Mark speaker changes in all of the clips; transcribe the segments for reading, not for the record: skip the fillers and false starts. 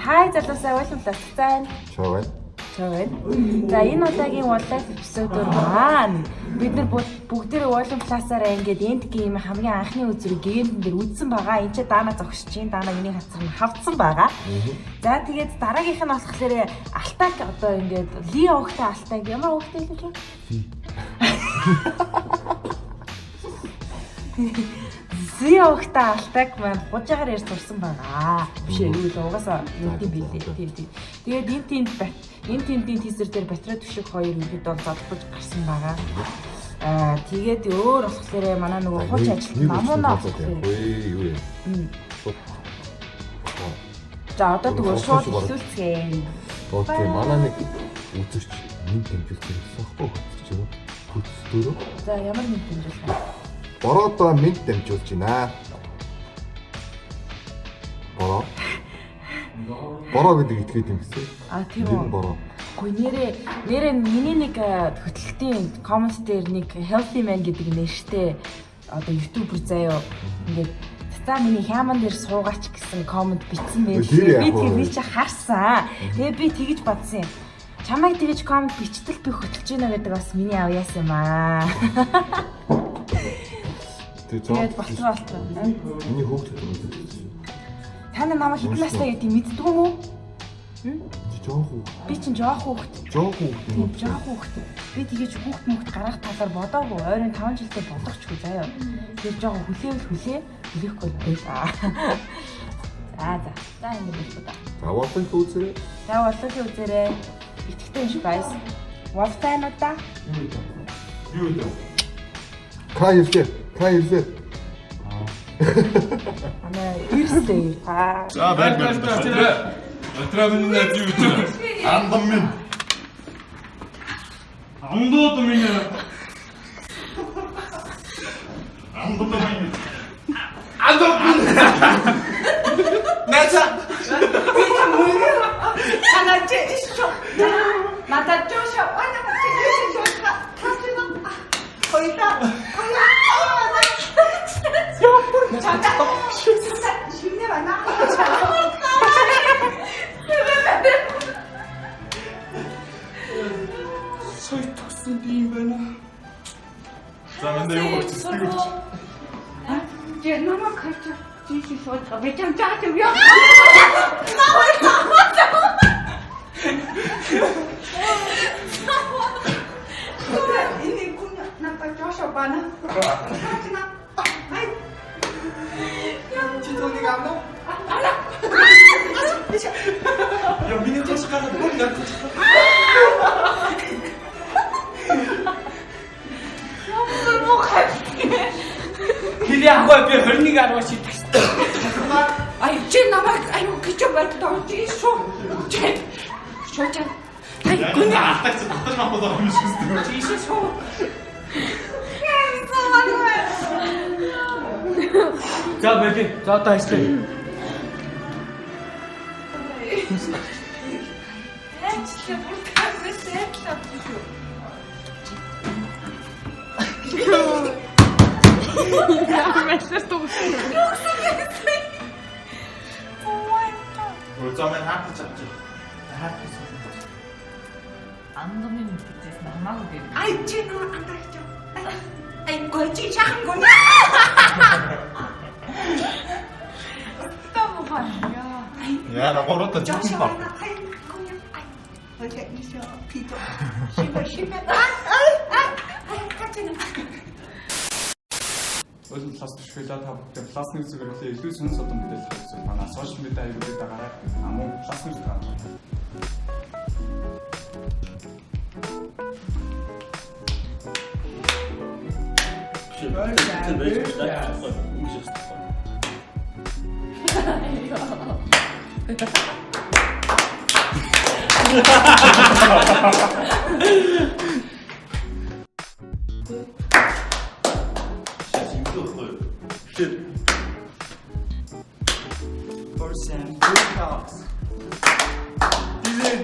Speaker 1: Хай залуусаа уйлмлаа цаана.
Speaker 2: Чавай.
Speaker 1: За энэ удаагийн Wildlife episode-оор маань бид нар бүгдээрээ уйлмлаасаараа ингээд энд гейм хамгийн анхны үзрийг геймэн дээр үзсэн байгаа. Энд чи даана зогсож чинь даана миний хацар нь хавцсан байгаа. За тэгээд дараагийнх нь болохоор Алтак одоо ингээд Ли огтой Алтак ямар огтой л гэж Зиогтай Алтак маань хужаагаар ярьж сурсан байгаа. Биш ээ, юу л угаасаа юу тийм билээ. Тийм. Тэгээд энэ тэмдийн тийзер дээр батарей төвшиг хоёр үгэд бол зодлож гарсан байгаа. Тэгээд өөр болохоор манай нөгөө хуч ажилт намуунаа
Speaker 2: юу вэ?
Speaker 1: За одоо тэгвэл шууд хэлүүлцгээе.
Speaker 2: Окей, манай нэг үзэгч нэг тэмцэл хийчихсэн байхгүй хөтөлбөрөө.
Speaker 1: За ямар нэг тэмцэл вэ?
Speaker 2: Бороо минт дамжуулж байна. Бороо гэдэг итгээд юм гэсэн.
Speaker 1: Тийм үү.
Speaker 2: Бороо.
Speaker 1: Гэхдээ нэрээ миний нэг хөтөлбөрийн коммент дээр нэг healthy man гэдэг нэртэй одоо ютубер заяа ингээд за миний хяман дээр суугаач гэсэн коммент бичсэн байлээ. Би тэрний чи харсан. Тэгээ би тэгэж бодсон юм. Чамайг тэгэж коммент бичтэл би хөтөлж гинэ гэдэг бас миний авьяас юм аа. Тэгээд болтгоо.
Speaker 2: Миний хөөхтэй юм.
Speaker 1: Та намайг хэдэн настай гэдэг мэддэг юм уу? Би чинь жоох хүүхэд. Би тэгэж хүүхд гарах талаар бодоогүй. Ойрын 5 жилдээ бодохчгүй заяа. Тэр жоох хүлээхгүй байлаа. За ингэ болчихоо. За Wildlife үзээрэй. Итгэвтэй биш guys. Wildlife-уудаа.
Speaker 2: Юу вэ? Кайрсэ.
Speaker 1: Ирсээ.
Speaker 3: За байна. Отрабын нэг юу ч андам минь. Андууд минь. Наца.
Speaker 4: 하나째 있어. 나다 쪼셔. 거기다. 잠깐. 힘내 봐나.
Speaker 3: Сой төгсөн юм байна. За мэнэ юу гэж хэлж байна?
Speaker 4: Жи намайг харж чи шууд гавьян чаач юм яа. Ini kunya nampak Joshua bana. Hai. Yang cito ni kamu? Alah.
Speaker 3: Yang mini tu sekarang pun dah. Hindi ako ay hörning ano si Tasta.
Speaker 4: Ay, chin naman ay kicho ba ito? Jiso. Chin. Shocha. Ay, kunya.
Speaker 3: Tatay mo ako yung gusto.
Speaker 4: Jesus.
Speaker 3: За бэлээ. За одоо хайслаа. Улцаамен хаалтж авчих.
Speaker 5: андамын мэдээс намаагүй дээр.
Speaker 4: Ay, chin naman ang tayo. Ay, gochi siya ko na.
Speaker 5: Tama ba niya?
Speaker 3: Яа, нагорото чикен баг.
Speaker 4: Ay, kuya. Ay, wala niya pito. Shiba. Ay, качана.
Speaker 3: Өлн класс төшөөлөө та бүхэн классны үзэгээр илүү сүнс одоо мэдээлэл хийсэн. Манай сошиал медиа аюулгүй дагараа амуу классны үзэг гаргаж байна.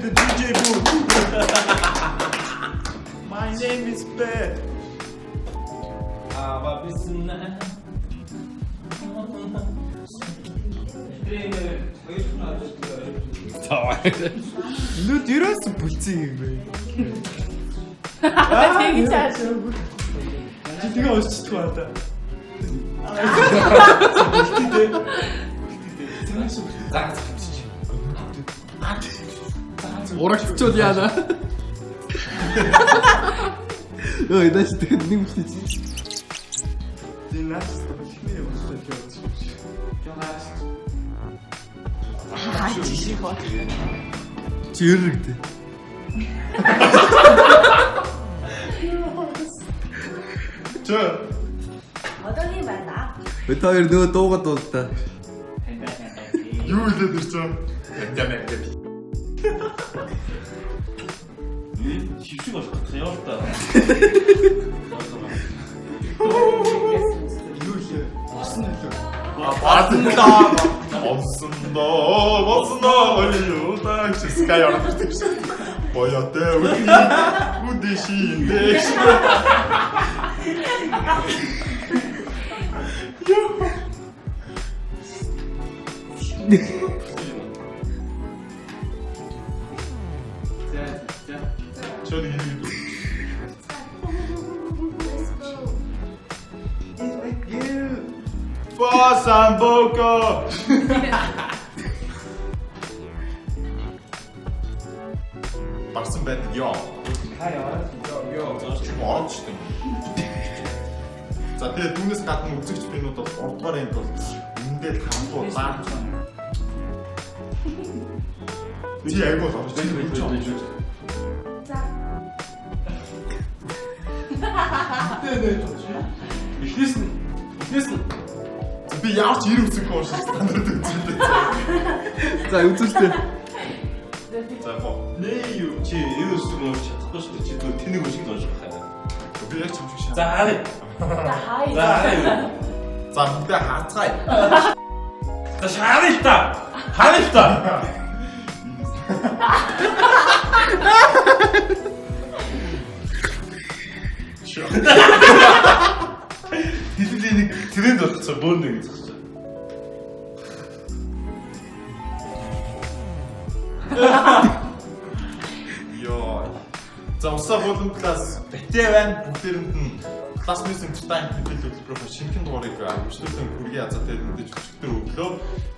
Speaker 3: The DJ booth. My name is Bear. Bismillah. Нүд ерөөс бүлцэн юм бэ.
Speaker 5: 되게 잘 줘.
Speaker 3: Тэгээ өсчихгүй байна.
Speaker 2: 오락십조지 하나. 나 진짜 нэг үсэж.
Speaker 3: Динаас хинээ өсөж явж.
Speaker 2: 지으르대.
Speaker 3: 저
Speaker 1: 어떨리 말나?
Speaker 2: 메타일 누가 또가 떴다.
Speaker 3: юу хэлээд ирсэн?
Speaker 6: хөвшиг болох гэх юм л та.
Speaker 3: Юу хийе? Осон хэлээ.
Speaker 7: Осондоо оюутан чискай ордог шүү. Боётой үдишиндээ. 저도 이거 Samboco. Барсан байдаг ёо. Зооч юм орчихсон. За тэгээ түүнээс гадна үзэгч бинууд бол 3 дугаар энд бол эндээ 5 дуу зааж байна. Чи айгуу орж байна. Эхнээс нь би яарч ирэх үсэхгүй уушаа стандарт үзүүлээ.
Speaker 2: За үзүүлээ.
Speaker 7: За гоо.
Speaker 6: Нээ юу чи ерөөс нь чадахгүй шүү дээ. Чи тэр тэнэг өшиг доош байна.
Speaker 7: Би яг чамшиг шаа.
Speaker 6: За харъя.
Speaker 1: Хай.
Speaker 7: За бүгдээ хаарцгаая.
Speaker 6: За шаарай та. Харъя та. Тэдний нэг тренд болчихсон бөөн нэг зогсож.
Speaker 7: Йоо. За усаа болон класс бэтээ байна. Бүгдээрэнд нь класс мис entertainment мэдээлэл хөтөлбөрөөр шинэхэн дугаарыг авчирсан хүргээ азаа дээр мэдээж өчигдөр өглөө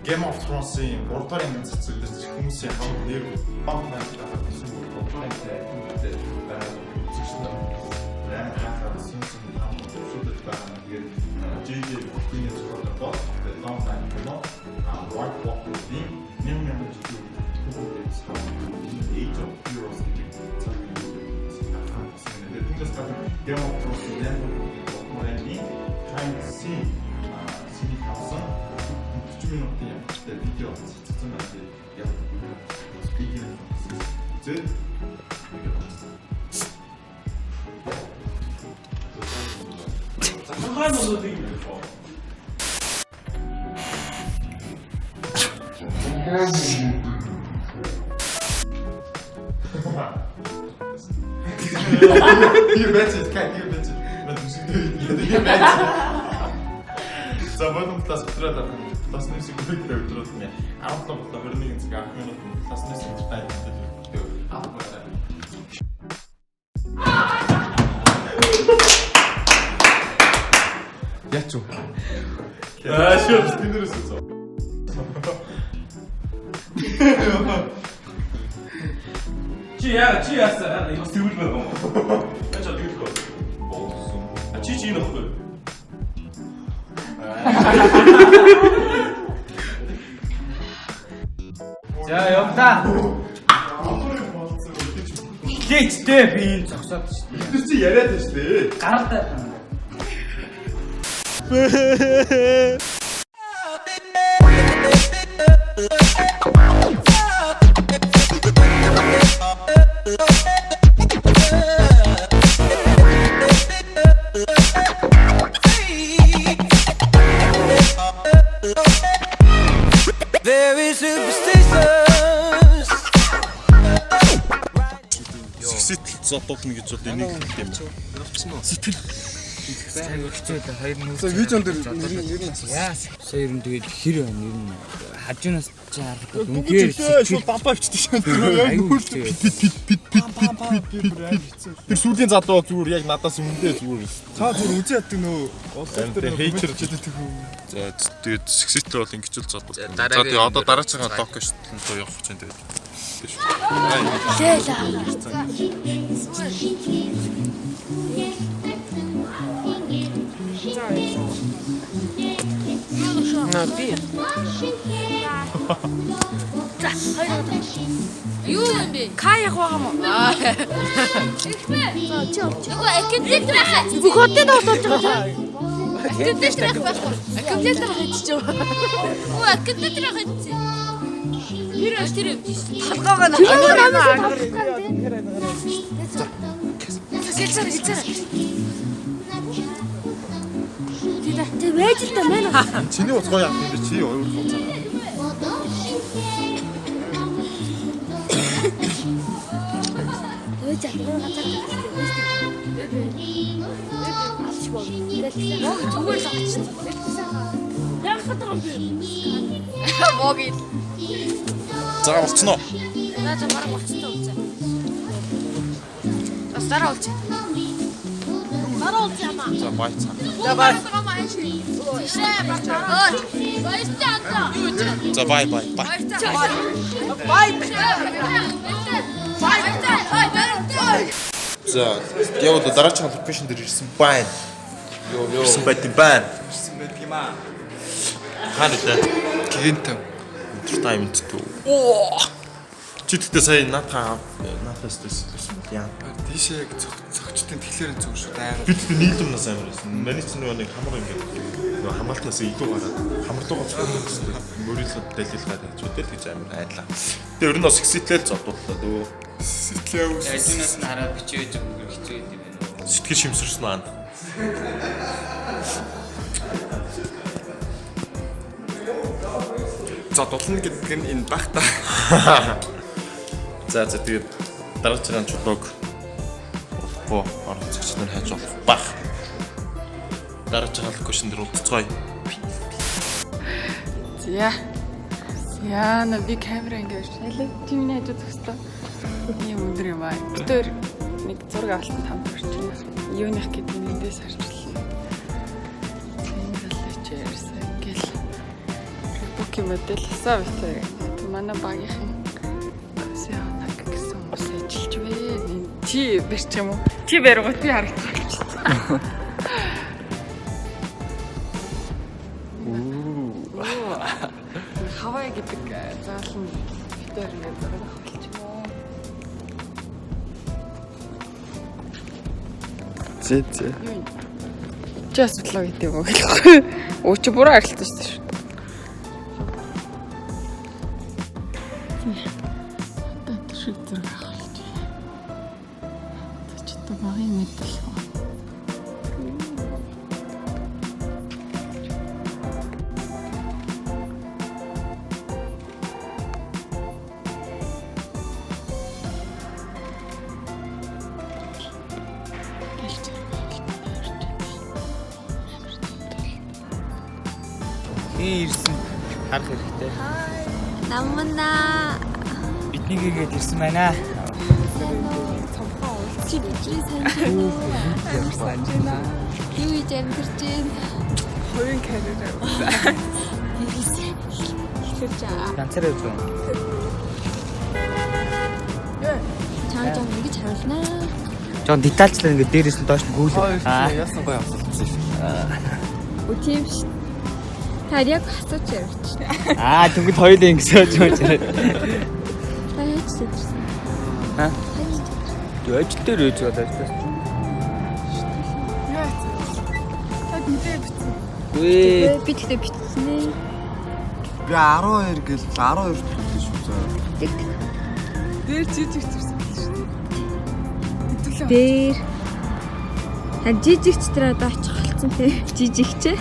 Speaker 7: Game of Thrones-ийн 3 дугаар ангид цэцэлдэж хүмүүсийн хамт нэр баг найдаж байгаа гэсэн үг бодлоо. JJ Queen-ийн зөвлөлд бол long time ago White Walker-ийн нэмэн жишээ бүгд Age of Heroes гэдэг цагийн Game of Thrones-ийн Warren-ийн Trying to See синий хавсан 30 минутын видео цэцэн байдаг яг speaking зэт
Speaker 6: Захаан болоод юм байна.
Speaker 7: Hier bent kijk, hier bent met muziek. Hier bent За бодом класс өдрөө даа. Классны сэкүрити өдрөө нэ. 17 21 цаг 10 минут классны сэкүрити өдрөө авах.
Speaker 2: 야초.
Speaker 7: 시험 스피드였어.
Speaker 6: Чиясаа ихэс тэгвэл байна. Яаж тэгэх вэ? Болсон. Чи нөхгүй.
Speaker 3: За явлаа. Хиттэй би зогсоод шүү дээ.
Speaker 7: Тэр чи яриад байна шүү дээ.
Speaker 3: Гаралтай.
Speaker 8: Very superstitious.
Speaker 6: Сэтгэл зодогно гэж бол энийг хэлдэг юм.
Speaker 2: Явчихсан уу? Сэтгэл.
Speaker 9: хэцүү дээ. Хоёр нүүр.
Speaker 10: За видеон дээр нэр нь
Speaker 9: яа. Сая ер нь тэгээд хэр байна ер нь. Хажуунаас чи харахад үнхээр
Speaker 10: шууд бампаа бичдэг шээ. Яг нүүр тэр сүүлийн задуу зүгээр яг надаас өмнөдөө зүгээр. Та зүгээр үзээ яддаг нөө олон дээр
Speaker 7: хейтер
Speaker 10: жилдэг юм.
Speaker 7: За тэгээд сексистер бол ингэж л задуу. За тэгээд одоо дараагийн док шүү дээ явах гэж байна тэгээд.
Speaker 4: Юу юм бэ? Каяах байгаа мó. Чого аккумулятор хаа. Бүх хотод оолж байгаа. Аккумулятор байхгүй. Аккумулятор хайчих. Оо аккумулятор хайчих. Тэр талгаагаа Тэ байж л та мэн.
Speaker 10: Чиний уцгаа яах юм бэ? Чи хоёр уцаа.
Speaker 4: Өөж ахруу газар зүгээр л очсон. Яг хатгаа би. Моги.
Speaker 7: За болчихно.
Speaker 4: Наа за бараг болчихсон үзье. Бас дараа болчих. Дараа болчих юм аа.
Speaker 7: За бай цаа.
Speaker 4: За бай.
Speaker 7: За бай бай. За яг дараагийн локейшн дээр ирсэн байна. Йоо. Ирсэн байт юм байна.
Speaker 3: Ирсэн байдаг юм аа.
Speaker 7: Хаана вэ? Гинтэн. Entertainment туу. Оо. Чи тэгтээ сая наатаас дэсэн яа.
Speaker 10: Тийшээ яг цогчтой тэгэхээр зүг шүү дээ.
Speaker 7: Би тэгтээ нийлэмнээс амар байсан. Маний чинь нэг хамар ингээд нөгөө хамгаалтнаас илүү гараад хамарлуугаа цогцсон. Мөрөөлөд дэлгэлгээд байж үдэл гэж амар айдлаа. Тэгээ ер нь бас сэтэлэл зодууллаа дөө.
Speaker 10: Сэтгэлээ үс.
Speaker 9: Ажинаас нь хараад бичиж хэцүү юм байна.
Speaker 7: Сэтгэл шимсэрсэн аа.
Speaker 10: За дулна гэдэг нь энэ баг та.
Speaker 7: За тэгээд дараагийн чулууг урахгүй оролцогч нар хайж болох баг. Дараагийн локейшн дээр уулзцгаая.
Speaker 5: Яна би камера ингэж шалээ. Чи миний хажууд төгсдөө. Ийм өндөр юм аа. Тэр нэг зураг авалтанд хамт орчихно. Юуных гэдэг нэндээс харчлаа. Энэ залууч ярьсан. Ингээл Facebook модель асаа битээ. Манай багийнхан Сяонаг гэсэн хүмүүс ажиллаж байна. Чи бэрч юм уу? Чи баригот би харагдчихсан. Хавай гэдэг заалан битээр ингээд зураг авчихсан юм уу?
Speaker 10: Зээ.
Speaker 5: Чи асуудал гэдэг юм уу гэхгүй. Өө чи буруу арилтсан шүү дээ. Одоо тэр зураг авах. Чи одоо багын мэдэл.
Speaker 9: Ирсэн харах хэрэгтэй.
Speaker 11: Намна.
Speaker 9: Бидний гээд ирсэн байна.
Speaker 11: Чи бичрээ сайн. Юу гэж амьдэрч байна?
Speaker 5: Хоёрын карьераа.
Speaker 11: Ихэрч аа.
Speaker 9: Ганцаараа юу?
Speaker 11: Чааж ингэж харуулнаа.
Speaker 9: Жон детальчлаа ингээд дээрээс нь доош нь гүйлээ.
Speaker 10: Яасан гоё авсан.
Speaker 11: Үтим ш. Тарьяг хасууч ярьж.
Speaker 9: Тэгвэл хоёулаа ингэсэж байж байна.
Speaker 11: Тарьяг хэлсэн.
Speaker 9: Яаж дээр үйж байгаа даа.
Speaker 5: Тад мэдээ битсэн.
Speaker 9: Гүй.
Speaker 11: Би тэгтээ битсэн ээ.
Speaker 10: Би 12 гэл 12 төлөв шүү заа.
Speaker 5: Дээр жижиг төрсөн шүү дээ.
Speaker 11: Дээр. Жижигч тэр одоо очих болсон тий. Жижигч.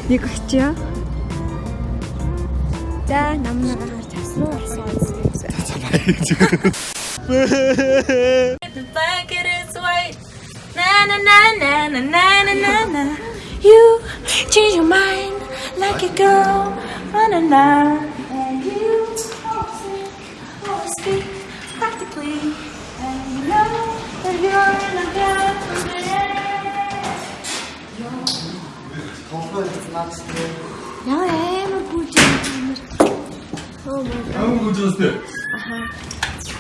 Speaker 11: Нэг очиё. За намнаа гарч асуу асуу.
Speaker 4: Back it is white.
Speaker 11: Na na na na na na na na na. You change your mind like a girl. Na na na. And you always speak practically. And you know that you're in a bad Яа амар гүйж юм.
Speaker 10: Ямар гүйж өстэй.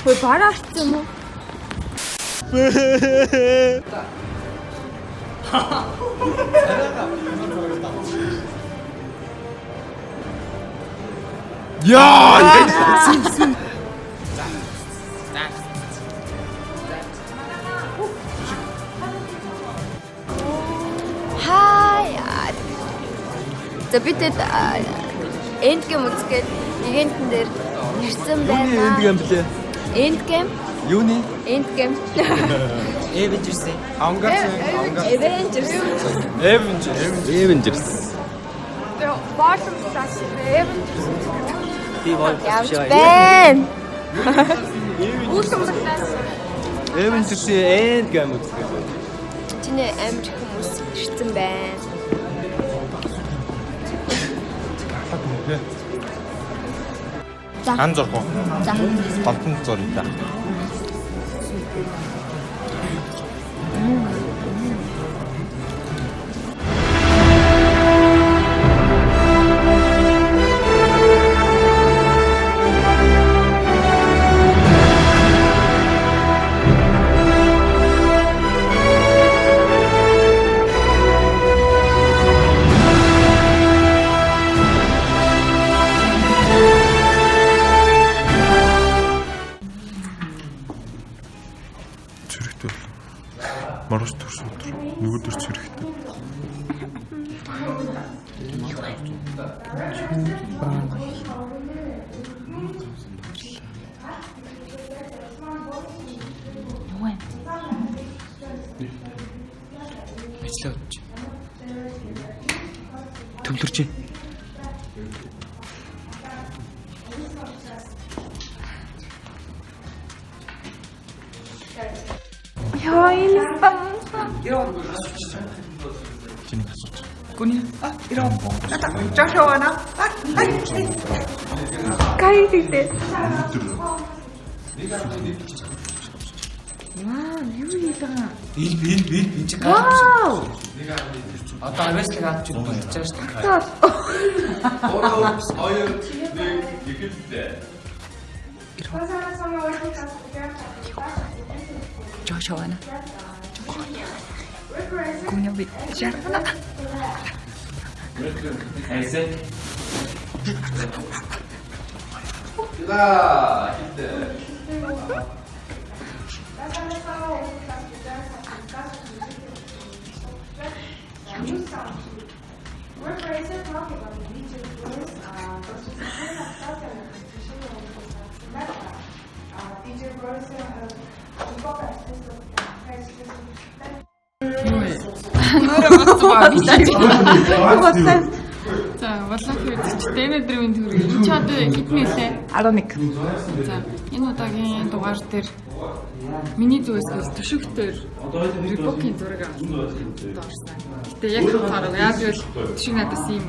Speaker 11: Хөөе бараа арцсан юм уу?
Speaker 10: Яа!
Speaker 11: Хаяа. За бид эндгейм үзгээд ивентэн дээр ирсэн байна.
Speaker 9: Эндгейм блэ?
Speaker 11: Эндгейм?
Speaker 9: Юуны?
Speaker 11: Эндгейм.
Speaker 9: Avengers. Avengers.
Speaker 11: Bottom class Avengers.
Speaker 9: Би бол
Speaker 11: Бэн. Үүсгэн класс.
Speaker 9: Avengers Endgame үздэг.
Speaker 11: Чиний амир хүмүүс ирсэн байна.
Speaker 7: Хан зурх уу?
Speaker 11: За.
Speaker 7: Голтон зуръя да. Марус төрсөн өдөр нөгөөдөр цэрэхтэй.
Speaker 9: Ажлаач. Төвлөрч.
Speaker 11: Яа энэ
Speaker 7: Чиний асууж.
Speaker 4: Гүний. Ироо. Жашоона.
Speaker 11: Кайдээ.
Speaker 1: Вау, юу ийгаа.
Speaker 9: Энэ чи
Speaker 11: Вау.
Speaker 9: одоо авьяаслыг авч үзэж байгаа шүү дээ.
Speaker 4: Жашоона. Гүний би жаргана.
Speaker 9: Эсэ.
Speaker 5: За, болоо хэрэгч Дэнэдрийн төрөг. Энд ч одоо хэдэн нэлээ?
Speaker 4: 11.
Speaker 5: За, энэ удаагийн дугаар дээр миний зүгээс төшөгтөр ребокийн зураг авсан. Гэтэ яг хараа яа гэвэл төшөг надаас юм.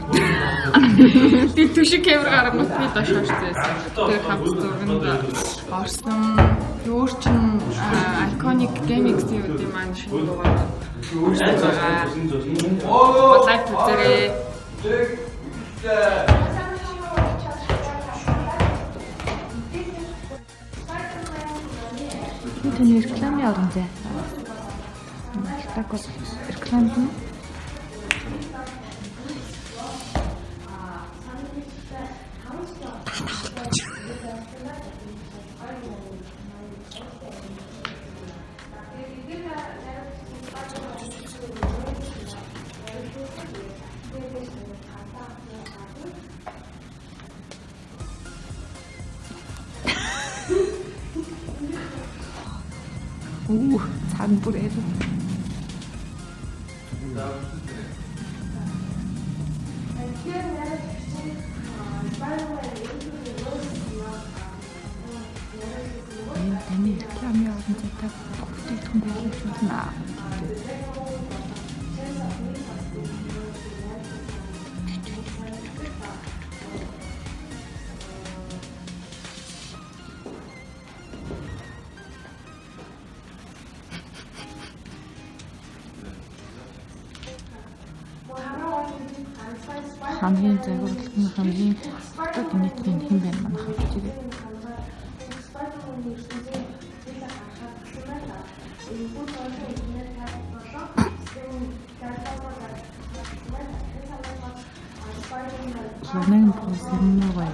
Speaker 5: Би төшөг камер гаргамт би дошооч байсан. Тэр хамт зурганд орсон. Өөр чин iconic gaming studio маань шинэ дугаар. Лайв үзээрэй.
Speaker 1: Тэний рекламын орон зай. Так вот реклам. Цаан бүр ээ. Таны рекламын орон зайтай бүтээгдэхүүн байлгуулна.
Speaker 5: хамгийн загварлах хамгийн хатад нийтийн хэн байна манайх гэж тэгээд Сонин посерногой.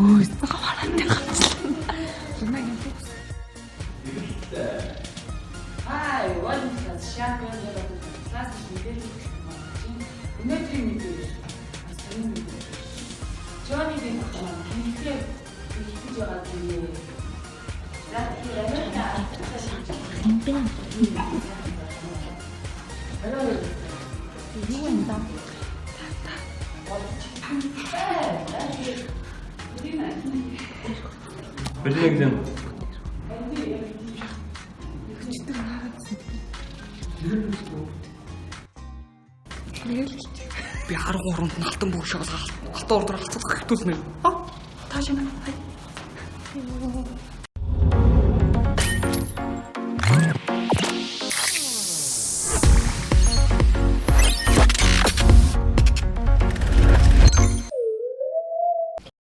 Speaker 5: Ой, сахартай гацлаа.
Speaker 1: Hi, welcome to the Champion Level class meeting. Өнөөдрийн мэдээлэл Johnny-ийн хэлхээ хийж байгаа юм.
Speaker 6: Бэлэнглэн.
Speaker 4: Би 13-нд алтан бүх шоолоо алтан урд алцах хэвтүүлнэ. Тааш юм.